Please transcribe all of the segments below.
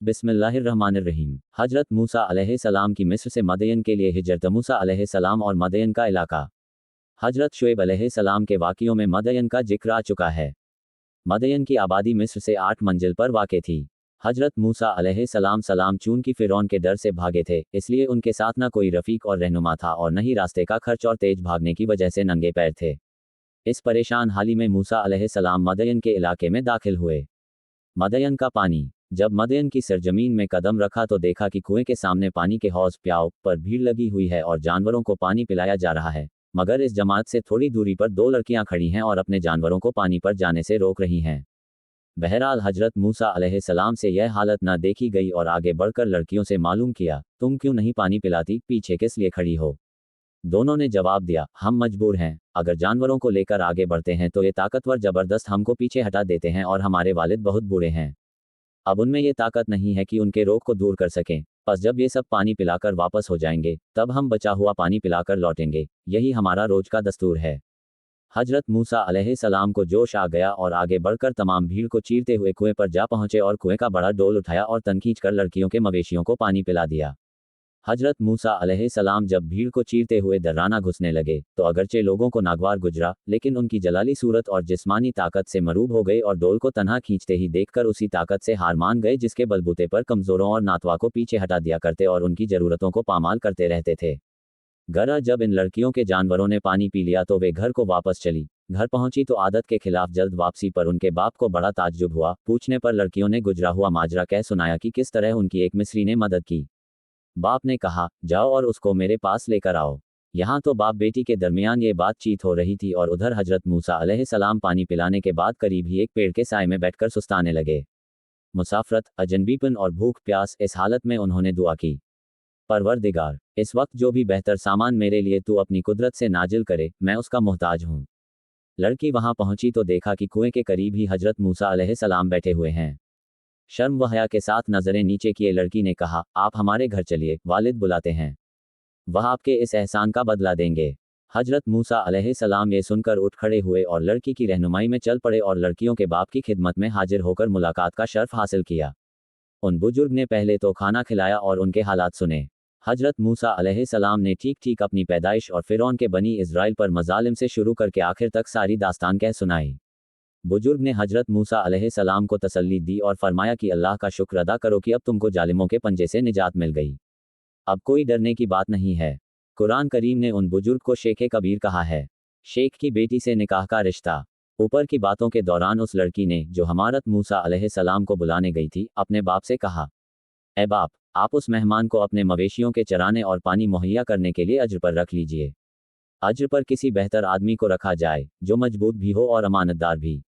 बिस्मिल्लाहिर्रहमानिर्रहीम। हजरत मूसा अलैहिस्सलाम की मिस्र से मदयन के लिए हिजरत। मूसा अलैहिस्सलाम और मदयन का इलाका। हजरत शुएब अलैहिस्सलाम के वाक़ियों में मदयन का जिक्र आ चुका है। मदयन की आबादी मिस्र से 8 मंजिल पर वाक़ थी। हजरत मूसा अलैहिस्सलाम चूंकि फ़िरौन के डर से भागे थे, इसलिए उनके साथ न कोई रफ़ीक और रहनुमा था और न ही रास्ते का खर्च और तेज भागने की वजह से नंगे पैर थे। इस परेशान हाली में मूसा अलैहिस्सलाम मदयन के इलाके में दाखिल हुए। मदयन का पानी। जब मदयन की सरजमीन में कदम रखा तो देखा कि कुएं के सामने पानी के हौज प्याव पर भीड़ लगी हुई है और जानवरों को पानी पिलाया जा रहा है, मगर इस जमात से थोड़ी दूरी पर 2 लड़कियां खड़ी हैं और अपने जानवरों को पानी पर जाने से रोक रही हैं। बहरहाल हजरत मूसा अलैहिस्सलाम से यह हालत न देखी गई और आगे बढ़कर लड़कियों से मालूम किया, तुम क्यों नहीं पानी पिलाती, पीछे किस लिए खड़ी हो? दोनों ने जवाब दिया, हम मजबूर हैं। अगर जानवरों को लेकर आगे बढ़ते हैं तो ये ताकतवर जबरदस्त हमको पीछे हटा देते हैं और हमारे वालिद बहुत बूढ़े हैं। अब उनमें ये ताकत नहीं है कि उनके रोग को दूर कर सकें। बस जब ये सब पानी पिलाकर वापस हो जाएंगे, तब हम बचा हुआ पानी पिलाकर लौटेंगे। यही हमारा रोज का दस्तूर है। हजरत मूसा अलैहिस्सलाम को जोश आ गया और आगे बढ़कर तमाम भीड़ को चीरते हुए कुएं पर जा पहुंचे और कुएं का बड़ा डोल उठाया और तन खींचकर लड़कियों के मवेशियों को पानी पिला दिया। हजरत मूसा अलैहिस्सलाम जब भीड़ को चीरते हुए दर्राना घुसने लगे तो अगरचे लोगों को नागवार गुजरा, लेकिन उनकी जलाली सूरत और जिस्मानी ताकत से मरूब हो गए और डोल को तन्हा खींचते ही देखकर उसी ताकत से हार मान गए जिसके बलबूते पर कमजोरों और नातवा को पीछे हटा दिया करते और उनकी जरूरतों को पामाल करते रहते थे। घर जब इन लड़कियों के जानवरों ने पानी पी लिया तो वे घर को वापस चली। घर पहुंची तो आदत के खिलाफ जल्द वापसी पर उनके बाप को बड़ा ताज्जुब हुआ। पूछने पर लड़कियों ने गुजरा हुआ माजरा कह सुनाया कि किस तरह उनकी एक मिस्री ने मदद की। बाप ने कहा, जाओ और उसको मेरे पास लेकर आओ। यहाँ तो बाप बेटी के दरमियान ये बातचीत हो रही थी और उधर हजरत मूसा अलैहिस्सलाम पानी पिलाने के बाद करीब ही एक पेड़ के साए में बैठकर सुस्ताने लगे। मुसाफरत, अजनबीपन और भूख प्यास, इस हालत में उन्होंने दुआ की, परवरदिगार, इस वक्त जो भी बेहतर सामान मेरे लिए तू अपनी कुदरत से नाजिल करे, मैं उसका मोहताज हूँ। लड़की वहां पहुंची तो देखा कि कुएं के करीब ही हजरत मूसा अलैहिस्सलाम बैठे हुए हैं। शर्म व हया के साथ नजरें नीचे किए लड़की ने कहा, आप हमारे घर चलिए, वालिद बुलाते हैं। वह आपके इस एहसान का बदला देंगे। हजरत मूसा अलैहिस्सलाम ये सुनकर उठ खड़े हुए और लड़की की रहनुमाई में चल पड़े और लड़कियों के बाप की खिदमत में हाजिर होकर मुलाकात का शर्फ हासिल किया। उन बुजुर्ग ने पहले तो खाना खिलाया और उनके हालात सुने। हजरत मूसा अलैहिस्सलाम ने ठीक ठीक अपनी पैदाइश और फ़िरौन के बनी इज़राइल पर मजालिम से शुरू करके आखिर तक सारी दास्तान कह सुनाई। बुजुर्ग ने हजरत मूसा अलैहिस्सलाम को तसल्ली दी और फरमाया कि अल्लाह का शुक्र अदा करो कि अब तुमको जालिमों के पंजे से निजात मिल गई। अब कोई डरने की बात नहीं है। कुरान करीम ने उन बुजुर्ग को शेख कबीर कहा है। शेख की बेटी से निकाह का रिश्ता। ऊपर की बातों के दौरान उस लड़की ने, जो हमारत मूसा अलैहिस्सलाम को बुलाने गई थी, अपने बाप से कहा, ए बाप, आप उस मेहमान को अपने मवेशियों के चराने और पानी मुहैया करने के लिए अज्र पर रख लीजिए। अज्र पर किसी बेहतर आदमी को रखा जाए, जो मजबूत भी हो और अमानतदार भी।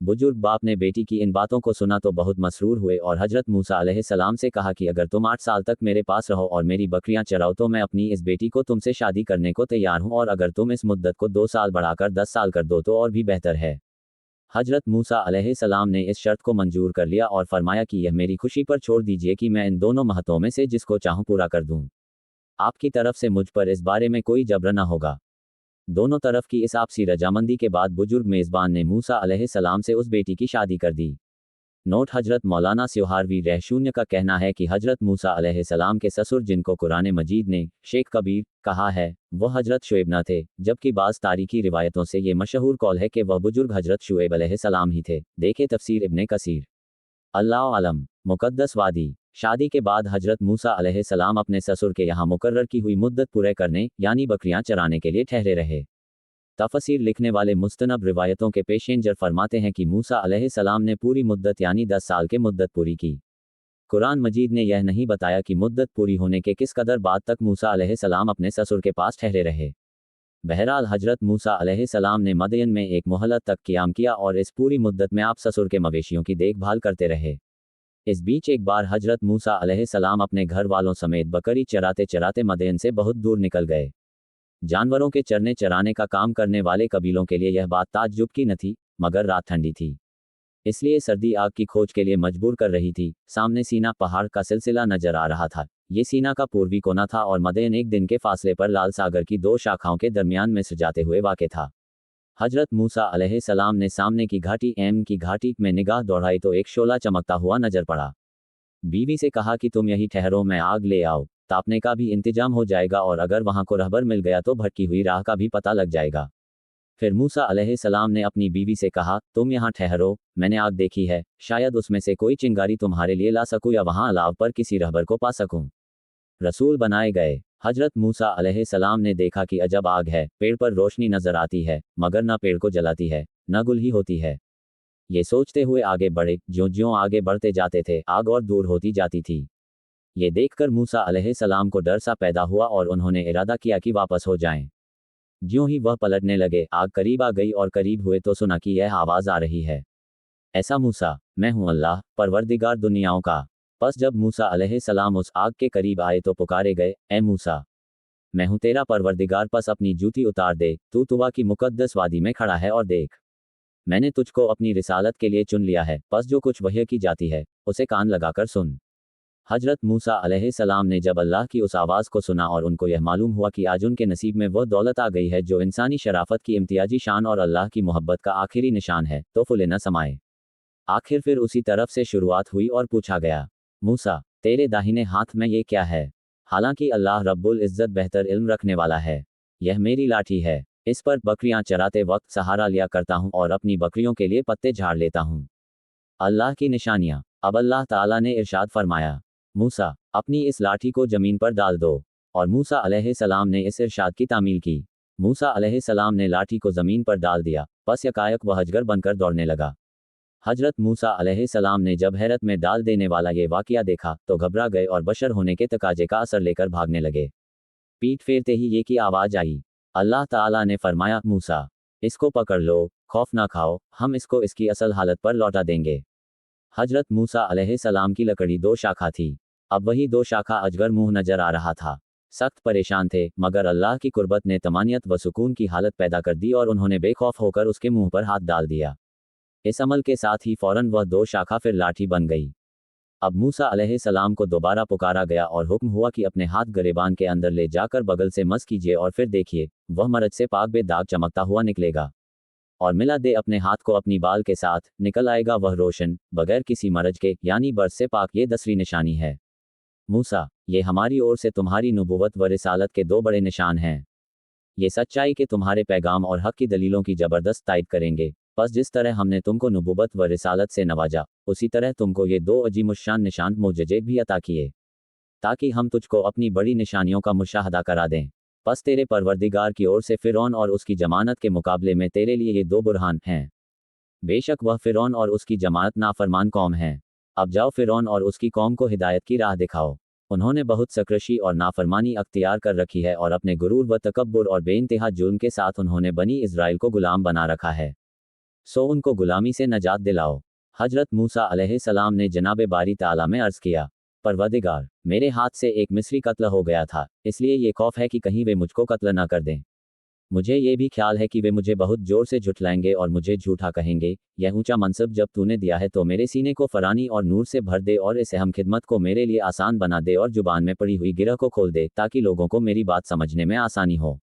बुजुर्ग बाप ने बेटी की इन बातों को सुना तो बहुत मसरूर हुए और हजरत मूसा अलैहिस्सलाम से कहा कि अगर तुम 8 साल तक मेरे पास रहो और मेरी बकरियां चराओ तो मैं अपनी इस बेटी को तुमसे शादी करने को तैयार हूं, और अगर तुम इस मुद्दत को 2 साल बढ़ाकर 10 साल कर दो तो और भी बेहतर है। हजरत मूसा अलैहिस्सलाम ने इस शर्त को मंजूर कर लिया और फरमाया कि यह मेरी खुशी पर छोड़ दीजिए कि मैं इन दोनों महतों में से जिसको चाहूं पूरा कर दूं। आपकी तरफ से मुझ पर इस बारे में कोई जबर न होगा। दोनों तरफ की इस आपसी रजामंदी के बाद बुजुर्ग मेज़बान ने मूसा अलैहिस्सलाम से उस बेटी की शादी कर दी। नोट, हजरत मौलाना स्योहारवी रहशून्य का कहना है कि हजरत मूसा अलैहिस्सलाम के ससुर, जिनको कुरान मजीद ने शेख कबीर कहा है, वह हजरत शुएब न थे, जबकि बाज़ तारीखी रिवायतों से ये मशहूर कौल है कि वह बुजुर्ग हजरत शुएब अलैहिस्सलाम ही थे। देखे तफसीर इब्ने कसीर। अल्लाह आलम। मुकद्दस वादी। शादी के बाद हजरत मूसा अलैहिस्सलाम अपने ससुर के यहाँ मुकर्रर की हुई मुद्दत पूरे करने, यानी बकरियां चराने के लिए ठहरे रहे। तफसीर लिखने वाले मुस्तनब रिवायतों के पेशेंजर फरमाते हैं कि मूसा अलैहिस्सलाम ने पूरी मुद्दत यानी 10 साल के मुद्दत पूरी की। कुरान मजीद ने यह नहीं बताया कि मुद्दत पूरी होने के किस कदर बाद तक मूसा अलैहिस्सलाम अपने ससुर के पास ठहरे रहे। बहरहाल हजरत मूसा अलैहिस्सलाम ने मदयन में एक मोहलत तक क़याम किया और इस पूरी मुद्दत में आप ससुर के मवेशियों की देखभाल करते रहे। इस बीच एक बार हजरत मूसा अलैहिस्सलाम अपने घर वालों समेत बकरी चराते चराते मदयन से बहुत दूर निकल गए। जानवरों के चरने चराने का काम करने वाले कबीलों के लिए यह बात ताज्जुब की न थी, मगर रात ठंडी थी, इसलिए सर्दी आग की खोज के लिए मजबूर कर रही थी। सामने सीना पहाड़ का सिलसिला नजर आ रहा था। ये सीना का पूर्वी कोना था और मदयन एक दिन के फासले पर लाल सागर की 2 शाखाओं के दरमियान मिस्र जाते हुए वाक़ था। हजरत मूसा अलैहिस्सलाम ने सामने की घाटी एम की घाटी में निगाह दौड़ाई तो एक शोला चमकता हुआ नजर पड़ा। बीवी से कहा कि तुम यही ठहरो, मैं आग ले आओ, तापने का भी इंतजाम हो जाएगा और अगर वहां को रहबर मिल गया तो भटकी हुई राह का भी पता लग जाएगा। फिर मूसा अलैहिस्सलाम ने अपनी बीवी से कहा, तुम यहाँ ठहरो, मैंने आग देखी है, शायद उसमें से कोई चिंगारी तुम्हारे लिए ला सकूं या वहां अलाव पर किसी रहबर को पा सकूं। रसूल बनाए गए। हजरत मूसा अलैहिस्सलाम ने देखा कि अजब आग है, पेड़ पर रोशनी नजर आती है मगर न पेड़ को जलाती है न गुल ही होती है। ये सोचते हुए आगे बढ़े, ज्यों ज्यों आगे बढ़ते जाते थे आग और दूर होती जाती थी। ये देखकर मूसा अलैहिस्सलाम को डर सा पैदा हुआ और उन्होंने इरादा किया कि वापस हो जाएं। ज्यों ही वह पलटने लगे, आग करीब आ गई और करीब हुए तो सुना कि यह आवाज आ रही है, ऐसा मूसा, मैं हूं अल्लाह, परवरदिगार दुनियाओं का। बस जब मूसा अलैहिस्सलाम उस आग के करीब आए तो पुकारे गए, ए मूसा, मैं हूं तेरा परवरदिगार, बस अपनी जूती उतार दे, तू तुवा की मुकद्दस वादी में खड़ा है और देख, मैंने तुझको अपनी रिसालत के लिए चुन लिया है, बस जो कुछ वह्य की जाती है उसे कान लगाकर सुन। हजरत मूसा अलैहिस्सलाम ने जब अल्लाह की उस आवाज़ को सुना और उनको यह मालूम हुआ कि आज उनके नसीब में वह दौलत आ गई है जो इंसानी शराफत की इम्तियाजी शान और अल्लाह की मोहब्बत का आखिरी निशान है, तो फुले न समाए। आखिर फिर उसी तरफ से शुरुआत हुई और पूछा गया, मूसा, तेरे दाहिने हाथ में ये क्या है? हालांकि अल्लाह रब्बुल इज़्ज़त बेहतर इल्म रखने वाला है। यह मेरी लाठी है, इस पर बकरियां चराते वक्त सहारा लिया करता हूं और अपनी बकरियों के लिए पत्ते झाड़ लेता हूं। अल्लाह की निशानियां। अब अल्लाह ताला ने इरशाद फरमाया, मूसा, अपनी इस लाठी को जमीन पर डाल दो। और मूसा अलैहिस्सलाम ने इस इरशाद की तामील की। मूसा अलैहिस्सलाम ने लाठी को जमीन पर डाल दिया, बस यकायक वह अजगर बनकर दौड़ने लगा। हजरत मूसा अलैहिस्सलाम ने जब हैरत में डाल देने वाला ये वाकया देखा तो घबरा गए और बशर होने के तकाजे का असर लेकर भागने लगे। पीठ फेरते ही ये की आवाज आई। अल्लाह ताला ने फरमाया, मूसा, इसको पकड़ लो, खौफ ना खाओ, हम इसको इसकी असल हालत पर लौटा देंगे। हजरत मूसा अलैहिस्सलाम की लकड़ी दो शाखा थी। अब वही दो शाखा अजगर मुंह नजर आ रहा था। सख्त परेशान थे मगर अल्लाह की कुर्बत ने तमानियत व सुकून की हालत पैदा कर दी और उन्होंने बेखौफ होकर उसके मुंह पर हाथ डाल दिया। इस अमल के साथ ही फौरन वह दो शाखा फिर लाठी बन गई। अब मूसा अलैहिस्सलाम को दोबारा पुकारा गया और हुक्म हुआ कि अपने हाथ गरेबान के अंदर ले जाकर बगल से मस कीजिए और फिर देखिए, वह मरज से पाक बेदाग चमकता हुआ निकलेगा। और मिला दे अपने हाथ को अपनी बाल के साथ, निकल आएगा वह रोशन, बगैर किसी मरज के, यानी बर्स से पाक। ये 10वीं निशानी है। मूसा, ये हमारी ओर से तुम्हारी नबूवत व रिसालत के दो बड़े निशान हैं। ये सच्चाई के तुम्हारे पैगाम और हक की दलीलों की जबरदस्त तायद करेंगे। बस जिस तरह हमने तुमको नबूवत व रिसालत से नवाजा, उसी तरह तुमको ये दो अजीमुशान निशान मोजजे भी अता किए, ताकि हम तुझको अपनी बड़ी निशानियों का मुशाहदा करा दें। बस तेरे परवरदिगार की ओर से फिरौन और उसकी जमानत के मुकाबले में तेरे लिए ये दो बुरहान हैं। बेशक वह फिरौन और उसकी जमात नाफरमान कौम है। अब जाओ, फिरौन और उसकी कौम को हिदायत की राह दिखाओ। उन्होंने बहुत सकरशी और नाफरमानी अख्तियार कर रखी है और अपने गुरूर व तकब्बुर और बेइंतहा जुल्म के साथ उन्होंने बनी इज़राइल को गुलाम बना रखा है। सो उनको गुलामी से नजात दिलाओ। हजरत मूसा अलैहिस्सलाम ने जनाब बारी ताला में अर्ज़ किया, परवरदिगार, मेरे हाथ से एक मिस्री कत्ल हो गया था, इसलिए ये खौफ है कि कहीं वे मुझको कत्ल ना कर दें। मुझे ये भी ख्याल है कि वे मुझे बहुत जोर से झुठलाएंगे और मुझे झूठा कहेंगे। यह ऊंचा मनसब जब तूने दिया है तो मेरे सीने को फरानी और नूर से भर दे और इस अहम खिदमत को मेरे लिए आसान बना दे और जुबान में पड़ी हुई गिरह को खोल दे, ताकि लोगों को मेरी बात समझने में आसानी हो।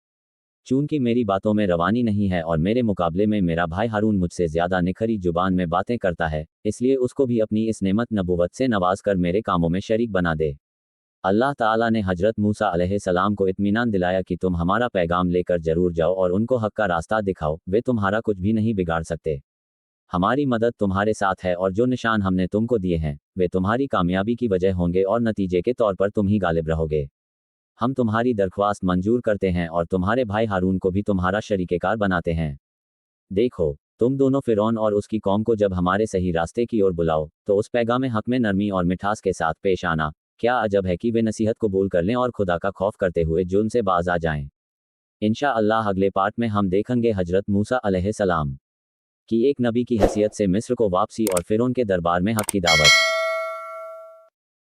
चूंकि मेरी बातों में रवानी नहीं है और मेरे मुकाबले में मेरा भाई हारून मुझसे ज़्यादा निखरी जुबान में बातें करता है, इसलिए उसको भी अपनी इस नेमत नबूवत से नवाज कर मेरे कामों में शरीक बना दे। अल्लाह ताला ने हजरत मूसा अलैहिस्सलाम को इत्मीनान दिलाया कि तुम हमारा पैगाम लेकर जरूर जाओ और उनको हक का रास्ता दिखाओ, वे तुम्हारा कुछ भी नहीं बिगाड़ सकते। हमारी मदद तुम्हारे साथ है और जो निशान हमने तुमको दिए हैं वे तुम्हारी कामयाबी की वजह होंगे और नतीजे के तौर पर तुम ही गालिब रहोगे। हम तुम्हारी दरख्वास्त मंजूर करते हैं और तुम्हारे भाई हारून को भी तुम्हारा शरीकेकार बनाते हैं। देखो, तुम दोनों फिरौन और उसकी कौम को जब हमारे सही रास्ते की ओर बुलाओ तो उस पैगाम हक में नरमी और मिठास के साथ पेश आना। क्या अजब है कि वे नसीहत कबूल कर लें और खुदा का खौफ करते हुए जुल्म से बाज आ जाएं। इंशा अल्लाह अगले पार्ट में हम देखेंगे हजरत मूसा अलैहिस्सलाम की एक नबी की हैसियत से मिस्र को वापसी और फिरौन के दरबार में हक की दावत।